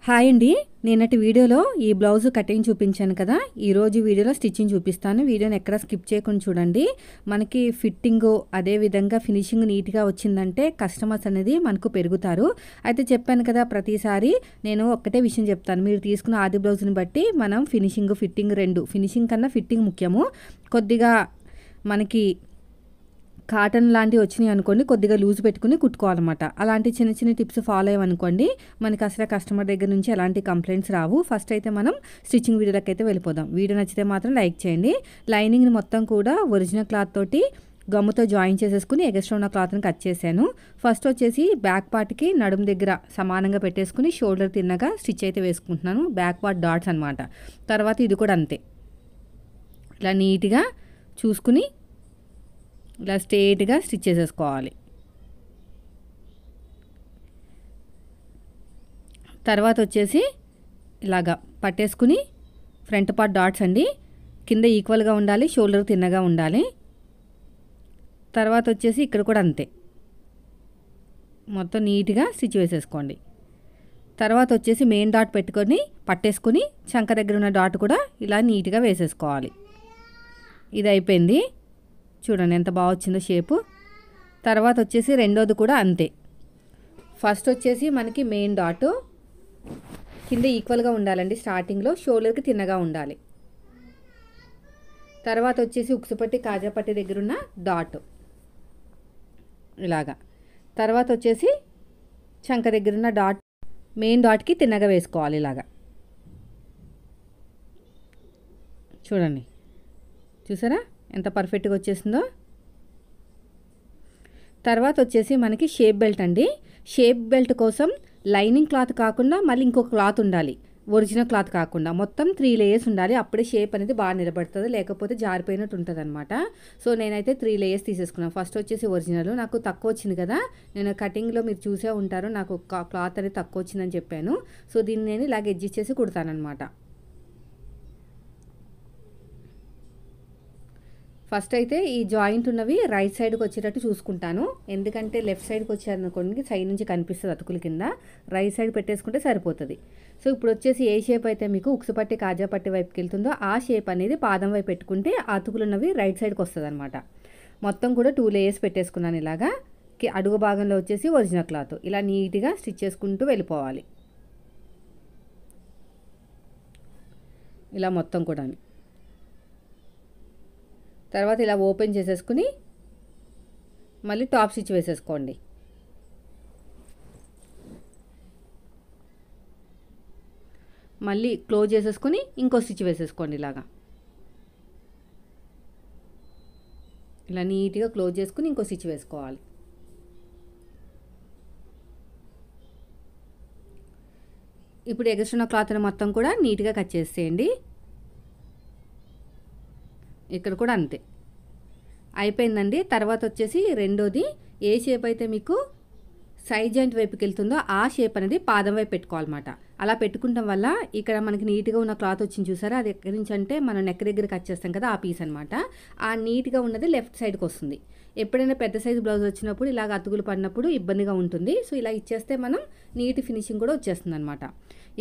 Hi అండి. నిన్నటి వీడియోలో ఈ బ్లౌజ్ కటింగ్ చూపించాను కదా. ఈరోజు వీడియోలో స్టిచ్చింగ్ చూపిస్తాను. వీడియోని ఎక్కడ స్కిప్ చేయకుండా చూడండి. మనకి ఫిట్టింగు అదేవిధంగా ఫినిషింగ్ నీట్గా వచ్చిందంటే కస్టమర్స్ అనేది మనకు పెరుగుతారు. అయితే చెప్పాను కదా, ప్రతిసారి నేను ఒక్కటే విషయం చెప్తాను. మీరు తీసుకున్న ఆది బ్లౌజ్ని బట్టి మనం ఫిట్టింగ్ రెండు, ఫినిషింగ్ కన్నా ఫిట్టింగ్ ముఖ్యము. కొద్దిగా మనకి కాటన్ లాంటివి వచ్చినాయి అనుకోండి, కొద్దిగా లూజ్ పెట్టుకుని కుట్టుకోవాలన్నమాట. అలాంటి చిన్న చిన్న టిప్స్ ఫాలో అయ్యామనుకోండి, మనకి అసలు కస్టమర్ దగ్గర నుంచి ఎలాంటి కంప్లైంట్స్ రావు. ఫస్ట్ అయితే మనం స్టిచ్చింగ్ వీడియోలోకి అయితే వెళ్ళిపోదాం. వీడియో నచ్చితే మాత్రం లైక్ చేయండి. లైనింగ్ని మొత్తం కూడా ఒరిజినల్ క్లాత్ తోటి గమ్ముతో జాయిన్ చేసేసుకుని ఎగస్ట్రా ఉన్న క్లాత్ని కట్ చేశాను. ఫస్ట్ వచ్చేసి బ్యాక్ పార్ట్కి నడుము దగ్గర సమానంగా పెట్టేసుకుని షోల్డర్ తిన్నగా స్టిచ్ అయితే వేసుకుంటున్నాను. బ్యాక్ పార్ట్ డాట్స్ అనమాట. తర్వాత ఇది కూడా అంతే, ఇలా నీట్గా చూసుకుని ఇలా స్ట్రేట్గా స్టిచ్ చేసేసుకోవాలి. తర్వాత వచ్చేసి ఇలాగా పట్టేసుకుని ఫ్రంట్ పార్ట్ డాట్స్ అండి, కింద ఈక్వల్గా ఉండాలి, షోల్డర్ తిన్నగా ఉండాలి. తర్వాత వచ్చేసి ఇక్కడ కూడా అంతే, మొత్తం నీట్గా స్టిచ్ వేసేసుకోండి. తర్వాత వచ్చేసి మెయిన్ డాట్ పెట్టుకొని పట్టేసుకుని చంక దగ్గర ఉన్న డాట్ కూడా ఇలా నీట్గా వేసేసుకోవాలి. ఇది అయిపోయింది. చూడండి ఎంత బాగా వచ్చిందో షేపు. తర్వాత వచ్చేసి రెండోది కూడా అంతే. ఫస్ట్ వచ్చేసి మనకి మెయిన్ డాట్ కింద ఈక్వల్గా ఉండాలండి, స్టార్టింగ్లో షోల్డర్కి తిన్నగా ఉండాలి. తర్వాత వచ్చేసి ఉక్సుపట్టి కాజాపట్టి దగ్గర ఉన్న డాట్ ఇలాగా. తర్వాత వచ్చేసి చంక దగ్గర ఉన్న డాట్ మెయిన్ డాట్కి తిన్నగా వేసుకోవాలి ఇలాగా. చూడండి, చూసారా ఎంత పర్ఫెక్ట్గా వచ్చేసిందో. తర్వాత వచ్చేసి మనకి షేప్ బెల్ట్ అండి. షేప్ బెల్ట్ కోసం లైనింగ్ క్లాత్ కాకుండా మళ్ళీ ఇంకొక క్లాత్ ఉండాలి, ఒరిజినల్ క్లాత్ కాకుండా. మొత్తం 3 లేయర్స్ ఉండాలి, అప్పుడే షేప్ అనేది బాగా నిలబడుతుంది, లేకపోతే జారిపోయినట్టు ఉంటుంది అనమాట. సో నేనైతే 3 లేయర్స్ తీసేసుకున్నాను. ఫస్ట్ వచ్చేసి ఒరిజినల్, నాకు తక్కువ వచ్చింది కదా, నేను కటింగ్లో మీరు చూసే ఉంటారు, నాకు క్లాత్ అనేది తక్కువ వచ్చిందని చెప్పాను. సో దీన్ని నేను ఇలాగ అడ్జస్ట్ చేసి కుడతానమాట. ఫస్ట్ అయితే ఈ జాయింట్ ఉన్నవి రైట్ సైడ్కి వచ్చేటట్టు చూసుకుంటాను, ఎందుకంటే లెఫ్ట్ సైడ్కి వచ్చారనుకోండి సైడ్ నుంచి కనిపిస్తుంది అతుకుల కింద. రైట్ సైడ్ పెట్టేసుకుంటే సరిపోతుంది. సో ఇప్పుడు వచ్చేసి ఏ షేప్ అయితే మీకు ఉక్సుపట్టి కాజాపట్టి వైపుకి వెళ్తుందో ఆ షేప్ అనేది పాదం వైపు పెట్టుకుంటే అతుకులు ఉన్నవి రైట్ సైడ్కి వస్తుంది అనమాట. మొత్తం కూడా 2 లేయర్స్ పెట్టేసుకున్నాను ఇలాగా. అడుగు భాగంలో వచ్చేసి ఒరిజినల్ క్లాత్ ఇలా నీట్గా స్టిచ్ చేసుకుంటూ వెళ్ళిపోవాలి. ఇలా మొత్తం కూడా. తర్వాత ఇలా ఓపెన్ చేసేసుకుని మళ్ళీ టాప్ స్టిచ్ వేసేసుకోండి. మళ్ళీ క్లోజ్ చేసేసుకుని ఇంకో స్టిచ్ వేసేసుకోండి ఇలాగా. ఇలా నీట్గా క్లోజ్ చేసుకుని ఇంకో స్టిచ్ వేసుకోవాలి. ఇప్పుడు ఎగస్ట్రా క్లాత్ని మొత్తం కూడా నీట్గా కట్ చేసేయండి. ఇక్కడ కూడా అంతే అయిపోయిందండి. తర్వాత వచ్చేసి రెండోది, ఏ షేప్ అయితే మీకు సైడ్ జాయింట్ వైపుకి వెళ్తుందో ఆ షేప్ అనేది పాదం వైపు పెట్టుకోవాలన్నమాట. అలా పెట్టుకుంటాం వల్ల ఇక్కడ మనకి నీట్గా ఉన్న క్లాత్ వచ్చింది చూసారా, అది ఎక్కడి నుంచి అంటే మనం నెక్ దగ్గర కట్ చేస్తాం కదా, ఆ పీస్ అనమాట. ఆ నీట్గా ఉన్నది లెఫ్ట్ సైడ్కి వస్తుంది. ఎప్పుడైనా పెద్ద సైజు బ్లౌజ్ వచ్చినప్పుడు ఇలాగ అతుకులు పడినప్పుడు ఇబ్బందిగా ఉంటుంది. సో ఇలా ఇచ్చేస్తే మనం నీట్ ఫినిషింగ్ కూడా వచ్చేస్తుంది అనమాట.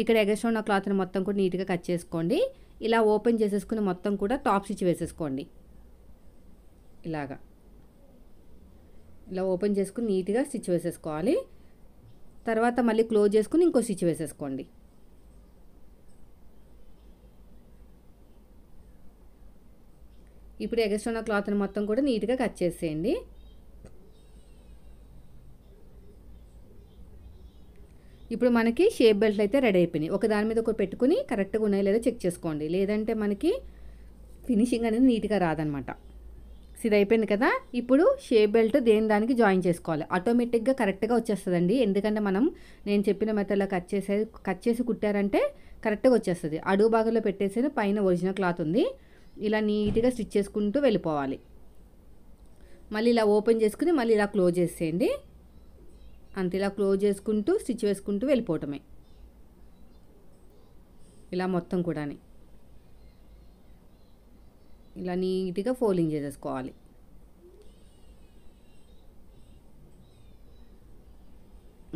ఇక్కడ ఎగస్ట్రా ఉన్న క్లాత్ని మొత్తం కూడా నీట్గా కట్ చేసుకోండి. ఇలా ఓపెన్ చేసేసుకుని మొత్తం కూడా టాప్ స్టిచ్ వేసేసుకోండి. ఇలాగా ఇలా ఓపెన్ చేసుకుని నీట్గా స్టిచ్ వేసేసుకోవాలి. తర్వాత మళ్ళీ క్లోజ్ చేసుకుని ఇంకో స్టిచ్ వేసేసుకోండి. ఇప్పుడు ఎగస్ట్రా ఉన్న క్లాత్ని మొత్తం కూడా నీట్గా కట్ చేసేయండి. ఇప్పుడు మనకి షేప్ బెల్ట్లు అయితే రెడీ అయిపోయినాయి. ఒక దాని మీద ఒకటి పెట్టుకుని కరెక్ట్గా ఉన్నాయో లేదో చెక్ చేసుకోండి, లేదంటే మనకి ఫినిషింగ్ అనేది నీట్గా రాదనమాట. ఇది అయిపోయింది కదా. ఇప్పుడు షేప్ బెల్ట్ దేని దానికి జాయిన్ చేసుకోవాలి. ఆటోమేటిక్గా కరెక్ట్గా వచ్చేస్తుందండి, ఎందుకంటే మనం నేను చెప్పిన మెథడ్లో కట్ చేసి కుట్టారంటే కరెక్ట్గా వచ్చేస్తుంది. అడుగు భాగంలో పెట్టేసి పైన ఒరిజినల్ క్లాత్ ఉంది, ఇలా నీట్గా స్టిచ్ చేసుకుంటూ వెళ్ళిపోవాలి. మళ్ళీ ఇలా ఓపెన్ చేసుకుని మళ్ళీ ఇలా క్లోజ్ చేసేయండి. అంతే, ఇలా క్లోజ్ చేసుకుంటూ స్టిచ్ వేసుకుంటూ వెళ్ళిపోవటమే. ఇలా మొత్తం కూడా ఇలా నీట్గా ఫోల్డింగ్ చేసేసుకోవాలి.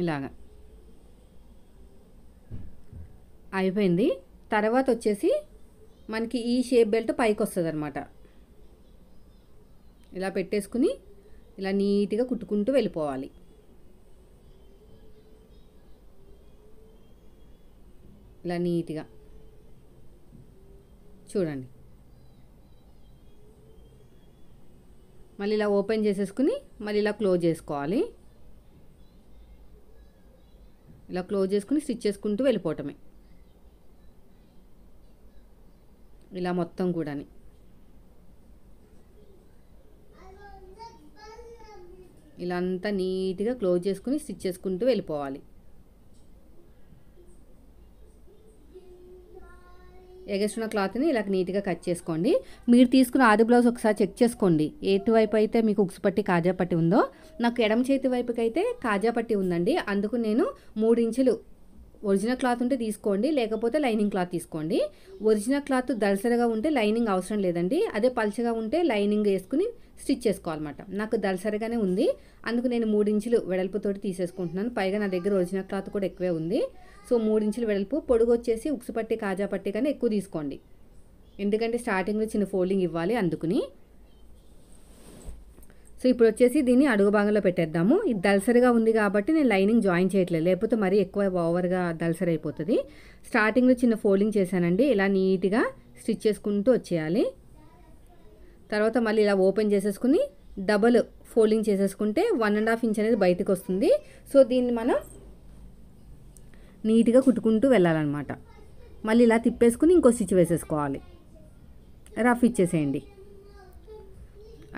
ఇలాగా అయిపోయింది. తర్వాత వచ్చేసి మనకి ఈ షేప్ బెల్ట్ పైకి వస్తుంది అనమాట. ఇలా పెట్టేసుకుని ఇలా నీట్గా కుట్టుకుంటూ వెళ్ళిపోవాలి. ఇలా నీట్గా చూడండి. మళ్ళీ ఇలా ఓపెన్ చేసేసుకుని మళ్ళీ ఇలా క్లోజ్ చేసుకోవాలి. ఇలా క్లోజ్ చేసుకుని స్టిచ్ చేసుకుంటూ వెళ్ళిపోవటమే. ఇలా మొత్తం కూడాని ఇలా అంతా నీట్గా క్లోజ్ చేసుకుని స్టిచ్ చేసుకుంటూ వెళ్ళిపోవాలి. ఎగస్ట్రా క్లాత్ని ఇలా నీట్గా కట్ చేసుకోండి. మీరు తీసుకున్న ఆది బ్లౌజ్ ఒకసారి చెక్ చేసుకోండి. ఎటువైపు అయితే మీకు ఉక్సు పట్టి కాజా పట్టి ఉందో, నాకు ఎడమ చేతి వైపుకి అయితే కాజా పట్టి ఉందండి. అందుకు నేను 3 ఇంచులు ఒరిజినల్ క్లాత్ ఉంటే తీసుకోండి, లేకపోతే లైనింగ్ క్లాత్ తీసుకోండి. ఒరిజినల్ క్లాత్ దళసరిగా ఉంటే లైనింగ్ అవసరం లేదండి. అదే పల్చగా ఉంటే లైనింగ్ వేసుకుని స్టిచ్ చేసుకోవాలన్నమాట. నాకు దళసరిగానే ఉంది, అందుకు నేను 3 ఇంచులు వెడల్పుతోటి తీసేసుకుంటున్నాను. పైగా నా దగ్గర ఒరిజినల్ క్లాత్ కూడా ఎక్కువే ఉంది. సో 3 ఇంచులు వెడల్పు, పొడుగు వచ్చేసి ఉక్సు పట్టి కాజా పట్టి కన్నా ఎక్కువ తీసుకోండి. ఎందుకంటే స్టార్టింగ్లో చిన్న ఫోల్డింగ్ ఇవ్వాలి అందుకుని. సో ఇప్పుడు వచ్చేసి దీన్ని అడుగు భాగంలో పెట్టేద్దాము. ఇది దళసరిగా ఉంది కాబట్టి నేను లైనింగ్ జాయిన్ చేయట్లేదు, లేకపోతే మరీ ఎక్కువ ఓవర్గా దళసరి అయిపోతుంది. స్టార్టింగ్లో చిన్న ఫోల్డింగ్ చేశానండి. ఇలా నీట్గా స్టిచ్ చేసుకుంటూ వచ్చేయాలి. తర్వాత మళ్ళీ ఇలా ఓపెన్ చేసేసుకుని డబల్ ఫోల్డింగ్ చేసేసుకుంటే 1.5 ఇంచ్ అనేది బయటకు వస్తుంది. సో దీన్ని మనం నీట్గా కుట్టుకుంటూ వెళ్ళాలన్నమాట. మళ్ళీ ఇలా తిప్పేసుకుని ఇంకో స్టిచ్ వేసేసుకోవాలి. రఫ్ ఇచ్చేసేయండి.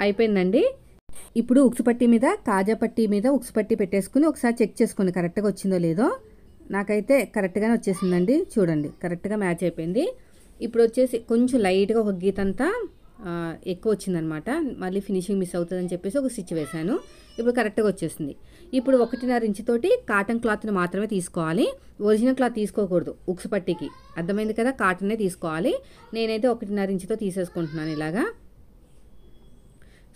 అయిపోయిందండి. ఇప్పుడు ఉక్సు పట్టి మీద కాజా పట్టి మీద ఉక్సు పట్టి పెట్టేసుకుని ఒకసారి చెక్ చేసుకోండి కరెక్ట్గా వచ్చిందో లేదో. నాకైతే కరెక్ట్గానే వచ్చేసిందండి. చూడండి, కరెక్ట్గా మ్యాచ్ అయిపోయింది. ఇప్పుడు వచ్చేసి కొంచెం లైట్గా ఒక గీత అంతా ఎక్కువ వచ్చిందనమాట. మళ్ళీ ఫినిషింగ్ మిస్ అవుతుందని చెప్పేసి ఒక స్టిచ్ వేశాను. ఇప్పుడు కరెక్ట్గా వచ్చేసింది. ఇప్పుడు 1.5 ఇంచుతోటి కాటన్ క్లాత్ని మాత్రమే తీసుకోవాలి. ఒరిజినల్ క్లాత్ తీసుకోకూడదు ఉక్సు పట్టికి, అర్థమైంది కదా. కాటన్నే తీసుకోవాలి. నేనైతే 1.5 ఇంచుతో తీసేసుకుంటున్నాను ఇలాగా.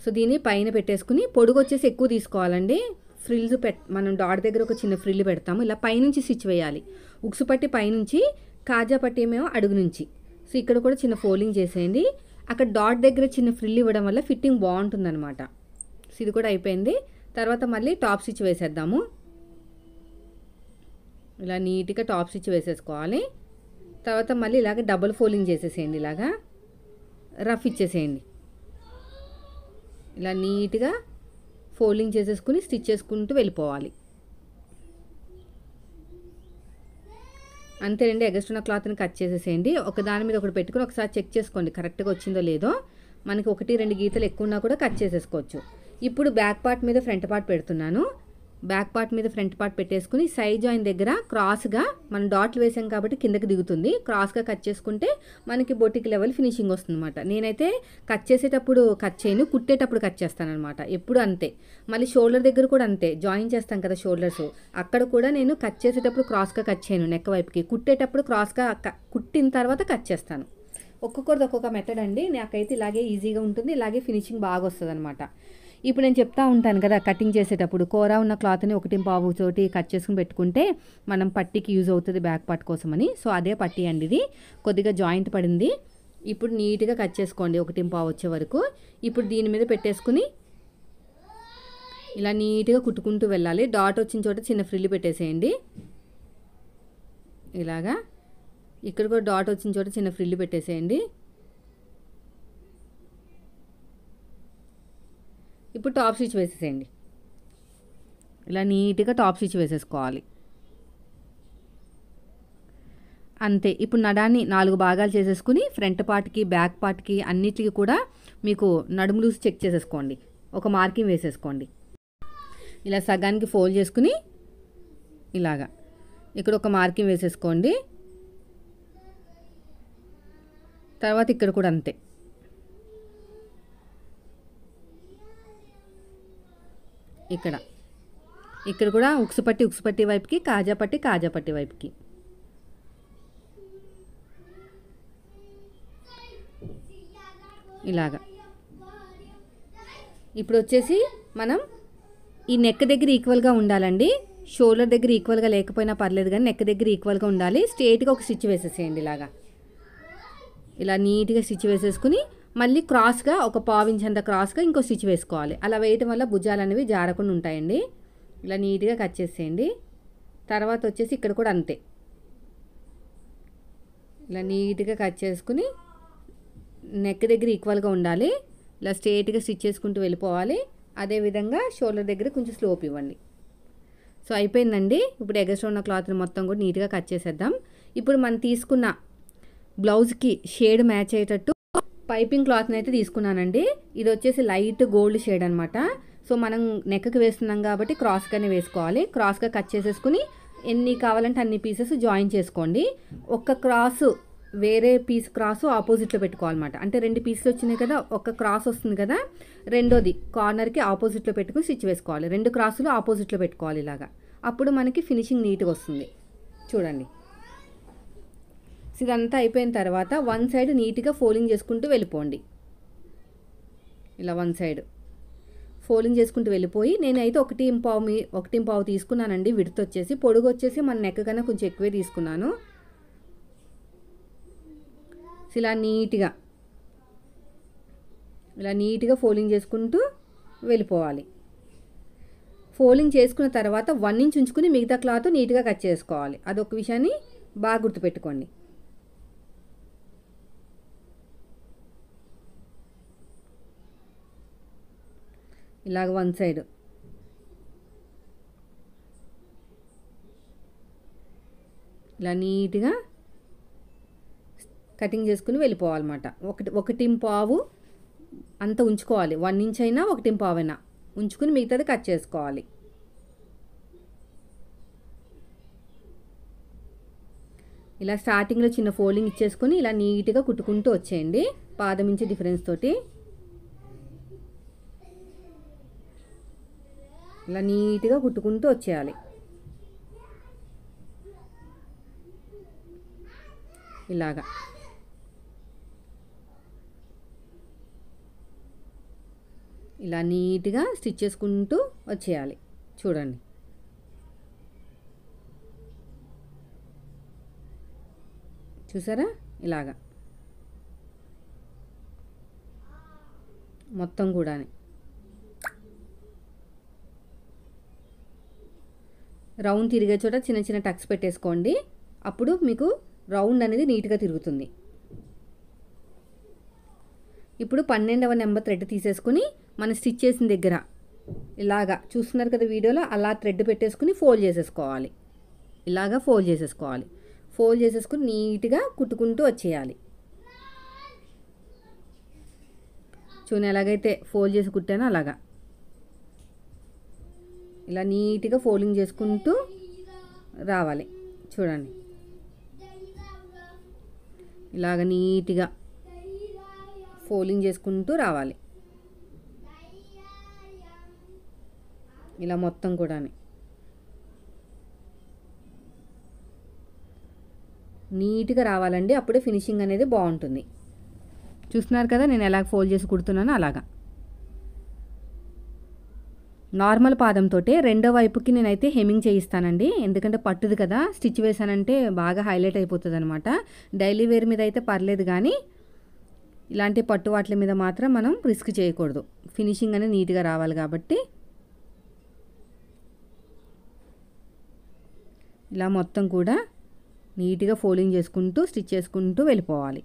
సో దీన్ని పైన పెట్టేసుకుని పొడుగు వచ్చేసి ఎక్కువ తీసుకోవాలండి. ఫ్రిల్స్ మనం డాట్ దగ్గర ఒక చిన్న ఫ్రిల్ పెడతాము. ఇలా పైనుంచి స్టిచ్ వేయాలి. ఉక్సు పట్టి పైనుంచి, కాజా పట్టి ఏమో అడుగు నుంచి. సో ఇక్కడ కూడా చిన్న ఫోల్డింగ్ చేసేయండి. అక్కడ డాట్ దగ్గర చిన్న ఫ్రిల్ ఇవ్వడం వల్ల ఫిట్టింగ్ బాగుంటుందన్నమాట. సో ఇది కూడా అయిపోయింది. తర్వాత మళ్ళీ టాప్ స్టిచ్ వేసేద్దాము. ఇలా నీట్గా టాప్ స్టిచ్ వేసేసుకోవాలి. తర్వాత మళ్ళీ ఇలాగ డబుల్ ఫోల్డింగ్ చేసేసేయండి. ఇలాగా రఫ్ ఇచ్చేసేయండి. ఇలా నీట్గా ఫోల్డింగ్ చేసేసుకుని స్టిచ్ చేసుకుంటూ వెళ్ళిపోవాలి. అంతేనండి. ఎగస్ట్రా క్లాత్ని కట్ చేసేసేయండి. ఒక దాని మీద ఒకటి పెట్టుకుని ఒకసారి చెక్ చేసుకోండి కరెక్ట్గా వచ్చిందో లేదో. మనకి 1-2 గీతలు ఎక్కువ ఉన్నా కూడా కట్ చేసేసుకోవచ్చు. ఇప్పుడు బ్యాక్ పార్ట్ మీద ఫ్రంట్ పార్ట్ పెడుతున్నాను. బ్యాక్ పార్ట్ మీద ఫ్రంట్ పార్ట్ పెట్టేసుకుని సైడ్ జాయిన్ దగ్గర క్రాస్గా మనం డాట్లు వేసాం కాబట్టి కిందకి దిగుతుంది. క్రాస్గా కట్ చేసుకుంటే మనకి బొటిక్ లెవెల్ ఫినిషింగ్ వస్తుంది అనమాట. నేనైతే కట్ చేసేటప్పుడు కట్ చేయను, కుట్టేటప్పుడు కట్ చేస్తాను అనమాట. ఎప్పుడు అంతే. మళ్ళీ షోల్డర్ దగ్గర కూడా అంతే. జాయిన్ చేస్తాం కదా షోల్డర్స్, అక్కడ కూడా నేను కట్ చేసేటప్పుడు క్రాస్గా కట్ చేయను నెక్ వైపుకి, కుట్టేటప్పుడు క్రాస్గా కుట్టిన తర్వాత కట్ చేస్తాను. ఒక్కొక్కరిది ఒక్కొక్క మెథడ్ అండి. నాకైతే ఇలాగే ఈజీగా ఉంటుంది, ఇలాగే ఫినిషింగ్ బాగా వస్తుంది అనమాట. ఇప్పుడు నేను చెప్తా ఉంటాను కదా, కటింగ్ చేసేటప్పుడు కూర ఉన్న క్లాత్ని 1.5 తోటి కట్ చేసుకుని పెట్టుకుంటే మనం పట్టీకి యూజ్ అవుతుంది బ్యాక్ పార్ట్ కోసమని. సో అదే పట్టీ అండి ఇది. కొద్దిగా జాయింట్ పడింది. ఇప్పుడు నీట్గా కట్ చేసుకోండి 1.5 వచ్చే వరకు. ఇప్పుడు దీని మీద పెట్టేసుకుని ఇలా నీట్గా కుట్టుకుంటూ వెళ్ళాలి. డాట్ వచ్చిన చోట చిన్న ఫ్రిల్ పెట్టేసేయండి. ఇలాగా ఇక్కడ కూడా డాట్ వచ్చిన చోట చిన్న ఫ్రిల్ పెట్టేసేయండి. ఇప్పుడు టాప్ స్టిచ్ వేసేసేయండి. ఇలా నీట్గా టాప్ స్టిచ్ వేసేసుకోవాలి. అంతే. ఇప్పుడు నడాన్ని 4 భాగాలు చేసేసుకుని ఫ్రంట్ పార్ట్కి బ్యాక్ పార్ట్కి అన్నిటికీ కూడా మీకు నడుము లూజ్ చెక్ చేసేసుకోండి. ఒక మార్కింగ్ వేసేసుకోండి. ఇలా సగానికి ఫోల్డ్ చేసుకుని ఇలాగా ఇక్కడ ఒక మార్కింగ్ వేసేసుకోండి. తర్వాత ఇక్కడ కూడా అంతే. ఇక్కడ కూడా ఉక్సు పట్టి వైపుకి, కాజా పట్టి వైపుకి. ఇలాగా. ఇప్పుడు వచ్చేసి మనం ఈ నెక్ దగ్గర ఈక్వల్గా ఉండాలండి. షోల్డర్ దగ్గర ఈక్వల్గా లేకపోయినా పర్లేదు కానీ నెక్ దగ్గర ఈక్వల్గా ఉండాలి. స్ట్రేట్గా ఒక స్టిచ్ వేసేసేయండి. ఇలాగా ఇలా నీట్గా స్టిచ్ వేసేసుకుని మళ్ళీ క్రాస్గా ఒక పావు ఇంచ్ అంత క్రాస్గా ఇంకో స్టిచ్ వేసుకోవాలి. అలా వేయటం వల్ల భుజాలు అనేవి జారకుండా ఉంటాయండి. ఇలా నీట్గా కట్ చేసేయండి. తర్వాత వచ్చేసి ఇక్కడ కూడా అంతే, ఇలా నీట్గా కట్ చేసుకుని నెక్ దగ్గర ఈక్వల్గా ఉండాలి. ఇలా స్ట్రేట్గా స్టిచ్ చేసుకుంటూ వెళ్ళిపోవాలి. అదేవిధంగా షోల్డర్ దగ్గర కొంచెం స్లోప్ ఇవ్వండి. సో అయిపోయిందండి. ఇప్పుడు ఎగస్ట్రా ఉన్న క్లాత్ని మొత్తం కూడా నీట్గా కట్ చేసేద్దాం. ఇప్పుడు మనం తీసుకున్న బ్లౌజ్కి షేడ్ మ్యాచ్ అయ్యేటట్టు పైపింగ్ క్లాత్ని అయితే తీసుకున్నానండి. ఇది వచ్చేసి లైట్ గోల్డ్ షేడ్ అనమాట. సో మనం నెక్కి వేస్తున్నాం కాబట్టి క్రాస్గానే వేసుకోవాలి. క్రాస్గా కట్ చేసేసుకుని ఎన్ని కావాలంటే అన్ని పీసెస్ జాయిన్ చేసుకోండి. ఒక్క క్రాసు వేరే పీస్ క్రాసు ఆపోజిట్లో పెట్టుకోవాలన్నమాట. అంటే 2 పీసులు వచ్చినాయి కదా, ఒక క్రాస్ వస్తుంది కదా, రెండోది కార్నర్కి ఆపోజిట్లో పెట్టుకుని స్టిచ్ వేసుకోవాలి. 2 క్రాసులు ఆపోజిట్లో పెట్టుకోవాలి ఇలాగా. అప్పుడు మనకి ఫినిషింగ్ నీట్గా వస్తుంది. చూడండి, ఇదంతా అయిపోయిన తర్వాత వన్ సైడ్ నీట్గా ఫోల్డింగ్ చేసుకుంటూ వెళ్ళిపోండి. ఇలా వన్ సైడ్ ఫోల్డింగ్ చేసుకుంటూ వెళ్ళిపోయి నేనైతే 1.5 తీసుకున్నానండి. విడత వచ్చేసి పొడుగు వచ్చేసి మన నెక్ కన్నా కొంచెం ఎక్కువే తీసుకున్నాను. ఇలా నీట్గా ఫోల్డింగ్ చేసుకుంటూ వెళ్ళిపోవాలి. ఫోల్డింగ్ చేసుకున్న తర్వాత 1 ఇంచ్ ఉంచుకుని మిగతా క్లాత్ నీట్గా కట్ చేసుకోవాలి. అదొక విషయాన్ని బాగా గుర్తుపెట్టుకోండి. ఇలాగ వన్ సైడ్ ఇలా నీట్గా కటింగ్ చేసుకుని వెళ్ళిపోవాలన్నమాట. 1.5 అంత ఉంచుకోవాలి. 1 ఇంచ్ అయినా 1.5 అయినా ఉంచుకుని మిగతాది కట్ చేసుకోవాలి. ఇలా స్టార్టింగ్లో చిన్న ఫోల్డింగ్ ఇచ్చేసుకుని ఇలా నీట్గా కుట్టుకుంటూ వచ్చేయండి. పాదం ఇంచు డిఫరెన్స్ తోటి ఇలా నీట్గా కుట్టుకుంటూ వచ్చేయాలి. ఇలాగా ఇలా నీట్గా స్టిచ్ చేసుకుంటూ వచ్చేయాలి. చూడండి, చూసారా? ఇలాగా మొత్తం కూడా రౌండ్ తిరిగే చోట చిన్న చిన్న టక్స్ పెట్టేసుకోండి. అప్పుడు మీకు రౌండ్ అనేది నీట్గా తిరుగుతుంది. ఇప్పుడు 12వ నెంబర్ థ్రెడ్ తీసేసుకుని మనం స్టిచ్ చేసిన దగ్గర ఇలాగా చూస్తున్నారు కదా వీడియోలో, అలా థ్రెడ్ పెట్టేసుకుని ఫోల్డ్ చేసేసుకోవాలి. ఇలాగా ఫోల్డ్ చేసేసుకోవాలి. ఫోల్డ్ చేసేసుకుని నీట్గా కుట్టుకుంటూ వచ్చేయాలి. చూడండి, ఎలాగైతే ఫోల్డ్ చేసి కుట్టానో అలాగా ఇలా నీట్గా ఫోల్డింగ్ చేసుకుంటూ రావాలి. చూడండి, ఇలాగ నీట్గా ఫోల్డింగ్ చేసుకుంటూ రావాలి. ఇలా మొత్తం కూడా నీట్గా రావాలండి. అప్పుడే ఫినిషింగ్ అనేది బాగుంటుంది. చూస్తున్నారు కదా నేను ఎలా ఫోల్డ్ చేసి కుడుతున్నానో అలాగా. నార్మల్ పాదంతో రెండో వైపుకి నేనైతే హెమ్మింగ్ చేయిస్తానండి. ఎందుకంటే పట్టుది కదా, స్టిచ్ వేసానంటే బాగా హైలైట్ అయిపోతుంది అనమాట. డైలీ వేర్ మీద అయితే పర్లేదు, కానీ ఇలాంటి పట్టు వాటి మీద మాత్రం మనం రిస్క్ చేయకూడదు. ఫినిషింగ్ అనేది నీట్గా రావాలి కాబట్టి ఇలా మొత్తం కూడా నీట్గా ఫోల్డింగ్ చేసుకుంటూ స్టిచ్ చేసుకుంటూ వెళ్ళిపోవాలి.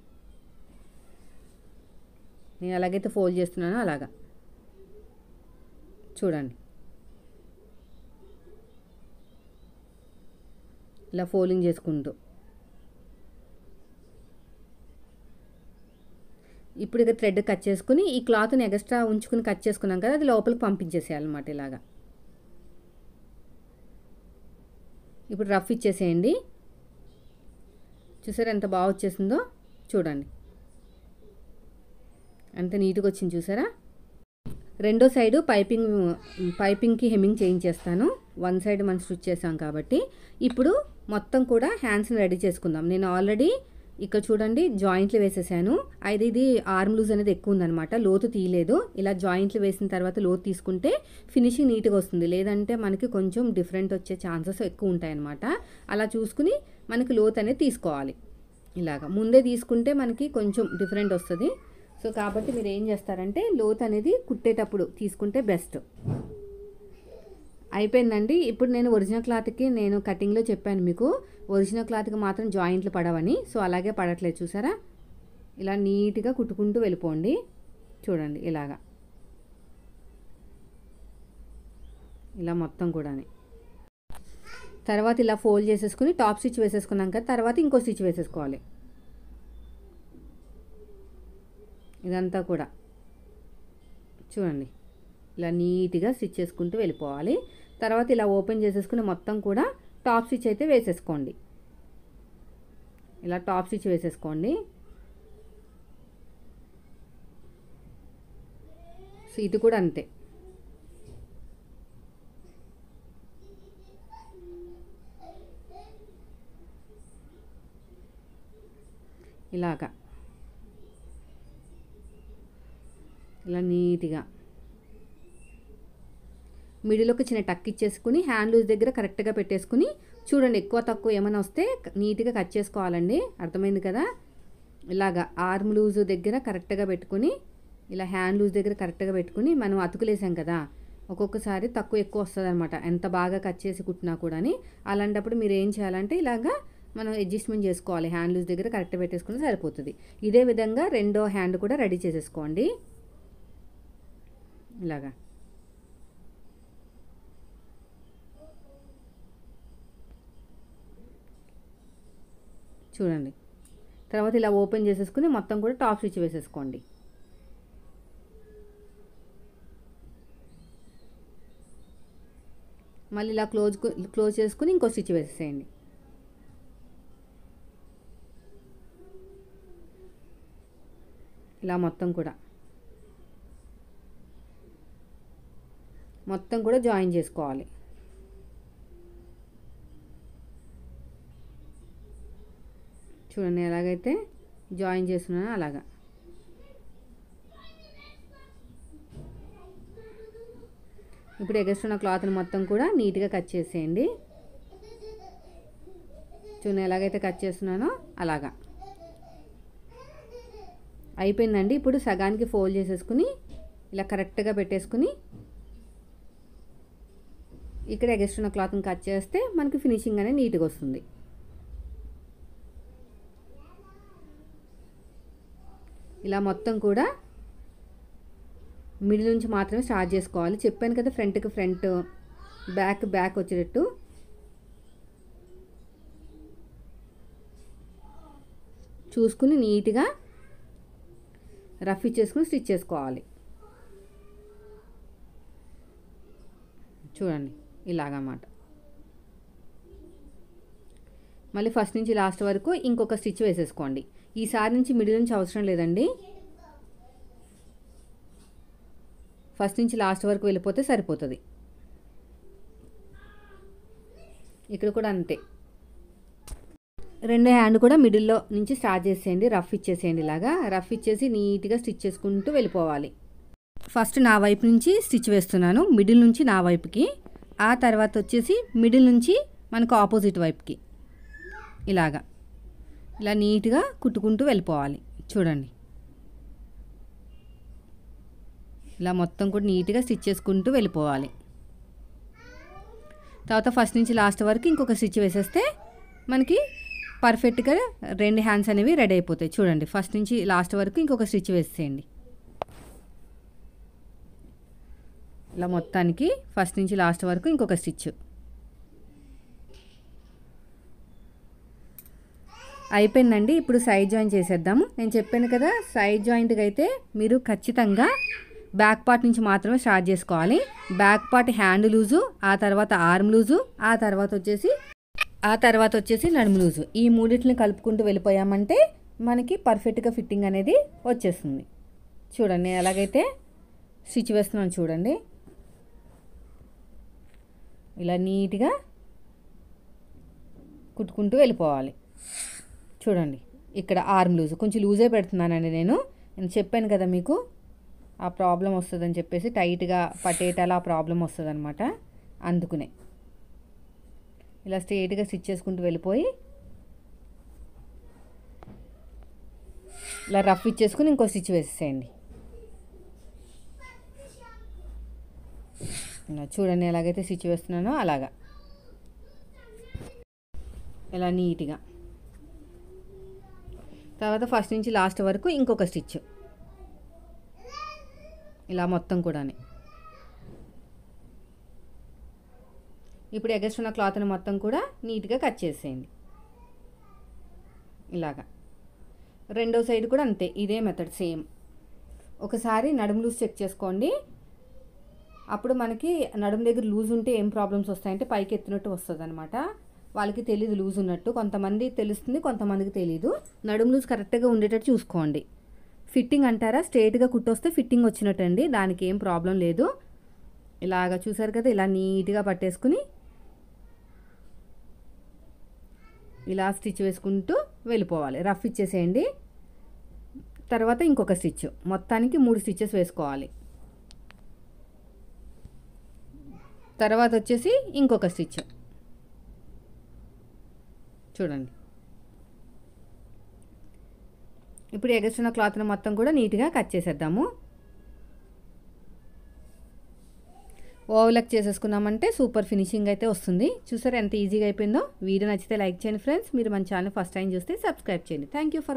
నేను ఎలాగైతే ఫోల్డ్ చేస్తున్నానో అలాగా చూడండి. ఇలా ఫోల్డింగ్ చేసుకుంటూ ఇప్పుడు ఇక థ్రెడ్ కట్ చేసుకుని ఈ క్లాత్ని ఎక్స్ట్రా ఉంచుకుని కట్ చేసుకున్నాం కదా, అది లోపలికి పంపించేసేయాలన్నమాట. ఇలాగా ఇప్పుడు రఫ్ ఇచ్చేసేయండి. చూసారా ఎంత బాగా వచ్చేసిందో? చూడండి అంత నీట్గా వచ్చింది. చూసారా? రెండో సైడు పైపింగ్కి హెమ్మింగ్ చేయించేస్తాను. వన్ సైడ్ మనం స్టిచ్ చేసాం కాబట్టి ఇప్పుడు మొత్తం కూడా హ్యాండ్స్ని రెడీ చేసుకుందాం. నేను ఆల్రెడీ ఇక్కడ చూడండి జాయింట్లు వేసేసాను. అయితే ఇది ఆర్మ్ లూజ్ అనేది ఎక్కువ ఉందనమాట, లోతు తీయలేదు. ఇలా జాయింట్లు వేసిన తర్వాత లోతు తీసుకుంటే ఫినిషింగ్ నీట్గా వస్తుంది, లేదంటే మనకి కొంచెం డిఫరెంట్ వచ్చే ఛాన్సెస్ ఎక్కువ ఉంటాయన్నమాట. అలా చూసుకుని మనకి లోతు అనేది తీసుకోవాలి. ఇలాగ ముందే తీసుకుంటే మనకి కొంచెం డిఫరెంట్ వస్తుంది. సో కాబట్టి మీరు ఏం చేస్తారంటే లోతు అనేది కుట్టేటప్పుడు తీసుకుంటే బెస్ట్. అయిపోయిందండి. ఇప్పుడు నేను ఒరిజినల్ క్లాత్కి నేను కటింగ్లో చెప్పాను మీకు, ఒరిజినల్ క్లాత్కి మాత్రం జాయింట్లు పడవని. సో అలాగే పడట్లేదు చూసారా. ఇలా నీట్గా కుట్టుకుంటూ వెళ్ళిపోండి. చూడండి ఇలాగా, ఇలా మొత్తం కూడా. తర్వాత ఇలా ఫోల్డ్ చేసేసుకుని టాప్ స్టిచ్ వేసేసుకున్నాక తర్వాత ఇంకో స్టిచ్ వేసేసుకోవాలి. ఇదంతా కూడా చూడండి ఇలా నీట్గా స్టిచ్ చేసుకుంటూ వెళ్ళిపోవాలి. తర్వాత ఇలా ఓపెన్ చేసేసుకుని మొత్తం కూడా టాప్ స్టిచ్ అయితే వేసేసుకోండి. ఇలా టాప్ స్టిచ్ వేసేసుకోండి. సో ఇది కూడా అంతే. ఇలాగా ఇలా నీట్గా మిడిల్ ఒక చిన్న టక్ ఇచ్చేసుకుని హ్యాండ్ లూజ్ దగ్గర కరెక్ట్గా పెట్టేసుకుని చూడండి, ఎక్కువ తక్కువ ఏమైనా వస్తే నీట్గా కట్ చేసుకోవాలండి. అర్థమైంది కదా. ఇలాగా ఆర్మ్ లూజ్ దగ్గర కరెక్ట్గా పెట్టుకుని, ఇలా హ్యాండ్ లూజ్ దగ్గర కరెక్ట్గా పెట్టుకుని, మనం అతుకులేసాం కదా, ఒక్కొక్కసారి తక్కువ ఎక్కువ వస్తుంది అనమాట ఎంత బాగా కట్ చేసి కుట్టినా కూడా. అలాంటప్పుడు మీరు ఏం చేయాలంటే ఇలాగా మనం అడ్జస్ట్మెంట్ చేసుకోవాలి. హ్యాండ్ లూజ్ దగ్గర కరెక్ట్ పెట్టేసుకుని సరిపోతుంది. ఇదే విధంగా రెండో హ్యాండ్ కూడా రెడీ చేసేసుకోండి. ఇలాగా చూడండి. తర్వాత ఇలా ఓపెన్ చేసేసుకుని మొత్తం కూడా టాప్ స్టిచ్ వేసేసుకోండి. మళ్ళీ ఇలా క్లోజ్ చేసుకుని ఇంకో స్టిచ్ వేసేసేయండి. ఇలా మొత్తం కూడా జాయిన్ చేసుకోవాలి. చూడండి ఎలాగైతే జాయిన్ చేస్తున్నానో అలాగా. ఇప్పుడు ఎగస్ట్రా ఉన్న క్లాత్ని మొత్తం కూడా నీట్గా కట్ చేసేయండి. చూడండి ఎలాగైతే కట్ చేస్తున్నానో అలాగా అయిపోయిందండి. ఇప్పుడు సగానికి ఫోల్డ్ చేసేసుకుని ఇలా కరెక్ట్గా పెట్టేసుకుని ఇక్కడ ఎగస్ట్రా ఉన్న క్లాత్ని కట్ చేస్తే మనకి ఫినిషింగ్ అనేది నీట్గా వస్తుంది. ఇలా మొత్తం కూడా మిడిల్ నుంచి మాత్రమే స్టార్ట్ చేసుకోవాలి. చెప్పాను కదా ఫ్రంట్కి ఫ్రంట్, బ్యాక్ వచ్చేటట్టు. చూసుకుని నీట్గా రఫ్ ఇచ్చేసుకుని స్టిచ్ చేసుకోవాలి. చూడండి ఇలాగన్నమాట. మళ్ళీ ఫస్ట్ నుంచి లాస్ట్ వరకు ఇంకొక స్టిచ్ వేసేసుకోండి. ఈసారి నుంచి మిడిల్ నుంచి అవసరం లేదండి, ఫస్ట్ నుంచి లాస్ట్ వరకు వెళ్ళిపోతే సరిపోతుంది. ఇక్కడ కూడా అంతే. రెండో హ్యాండ్ కూడా మిడిల్లో నుంచి స్టార్ట్ చేసేయండి, రఫ్ ఇచ్చేసేయండి. ఇలాగా రఫ్ ఇచ్చేసి నీట్గా స్టిచ్ చేసుకుంటూ వెళ్ళిపోవాలి. ఫస్ట్ నా వైపు నుంచి స్టిచ్ వేస్తున్నాను, మిడిల్ నుంచి నా వైపుకి. ఆ తర్వాత వచ్చేసి మిడిల్ నుంచి మనకు ఆపోజిట్ వైపుకి ఇలాగా ఇలా నీట్గా కుట్టుకుంటూ వెళ్ళిపోవాలి. చూడండి ఇలా మొత్తం కూడా నీట్గా స్టిచ్ చేసుకుంటూ వెళ్ళిపోవాలి. తర్వాత ఫస్ట్ నుంచి లాస్ట్ వరకు ఇంకొక స్టిచ్ వేసేస్తే మనకి పర్ఫెక్ట్గా రెండు హ్యాండ్స్ అనేవి రెడీ అయిపోతాయి. చూడండి ఫస్ట్ నుంచి లాస్ట్ వరకు ఇంకొక స్టిచ్ వేసేయండి. ఇలా మొత్తానికి ఫస్ట్ నుంచి లాస్ట్ వరకు ఇంకొక స్టిచ్ అయిపోయిందండి. ఇప్పుడు సైడ్ జాయిన్ చేసేద్దాము. నేను చెప్పాను కదా సైడ్ జాయింట్కి అయితే మీరు ఖచ్చితంగా బ్యాక్ పార్ట్ నుంచి మాత్రమే స్టార్ట్ చేసుకోవాలి. బ్యాక్ పార్ట్ హ్యాండ్ లూజు, ఆ తర్వాత ఆర్మ్ లూజు, ఆ తర్వాత వచ్చేసి నడుము లూజు. ఈ మూడింటిని కలుపుకుంటూ వెళ్ళిపోయామంటే మనకి పర్ఫెక్ట్గా ఫిట్టింగ్ అనేది వచ్చేస్తుంది. చూడండి ఎలాగైతే స్టిచ్ వేస్తున్నాను చూడండి. ఇలా నీట్గా కుట్టుకుంటూ వెళ్ళిపోవాలి. చూడండి ఇక్కడ ఆర్మ్ లూజ్ కొంచెం లూజే పెడుతున్నానండి నేను చెప్పాను కదా మీకు ఆ ప్రాబ్లం వస్తుందని చెప్పేసి, టైట్గా పట్టేటాల ఆ ప్రాబ్లం వస్తుంది అనమాట. అందుకునే ఇలా స్ట్రైట్గా స్టిచ్ చేసుకుంటూ వెళ్ళిపోయి ఇలా రఫ్ ఇచ్చేసుకుని ఇంకో స్టిచ్ వేసేసేయండి. చూడండి ఎలాగైతే స్టిచ్ వేస్తున్నానో అలాగా, ఇలా నీట్గా. తర్వాత ఫస్ట్ నుంచి లాస్ట్ వరకు ఇంకొక స్టిచ్ ఇలా మొత్తం కూడా. ఇప్పుడు ఎగస్ట్ ఉన్న క్లాత్ని మొత్తం కూడా నీట్గా కట్ చేసేయండి ఇలాగా. రెండో సైడ్ కూడా అంతే, ఇదే మెథడ్ సేమ్. ఒకసారి నడుము లూజ్ చెక్ చేసుకోండి. అప్పుడు మనకి నడుము దగ్గర లూజ్ ఉంటే ఏం ప్రాబ్లమ్స్ వస్తాయంటే పైకి ఎత్తినట్టు వస్తుంది అనమాట. వాళ్ళకి తెలీదు లూజ్ ఉన్నట్టు, కొంతమంది తెలుస్తుంది, కొంతమందికి తెలీదు. నడుము లూజ్ కరెక్ట్గా ఉండేటట్టు చూసుకోండి. ఫిట్టింగ్ అంటారా, స్ట్రైట్గా కుట్టొస్తే ఫిట్టింగ్ వచ్చినట్టు అండి, దానికి ఏం ప్రాబ్లం లేదు. ఇలాగ చూసారు కదా, ఇలా నీట్గా పట్టేసుకుని ఇలా స్టిచ్ వేసుకుంటూ వెళ్ళిపోవాలి. రఫ్ ఇచ్చేసేయండి. తర్వాత ఇంకొక స్టిచ్, మొత్తానికి 3 స్టిచెస్ వేసుకోవాలి. తర్వాత వచ్చేసి ఇంకొక స్టిచ్ చూడండి. ఇప్పుడు ఎగస్ట్రున్న క్లాత్ని మొత్తం కూడా నీట్గా కట్ చేసేద్దాము. ఓవర్లాక్ చేసేసుకున్నామంటే సూపర్ ఫినిషింగ్ అయితే వస్తుంది. చూసారా ఎంత ఈజీగా అయిపోయిందో. వీడియో నచ్చితే లైక్ చేయండి ఫ్రెండ్స్. మీరు మన ఛానల్ ఫస్ట్ టైం చూస్తే సబ్స్క్రైబ్ చేయండి. Thank you for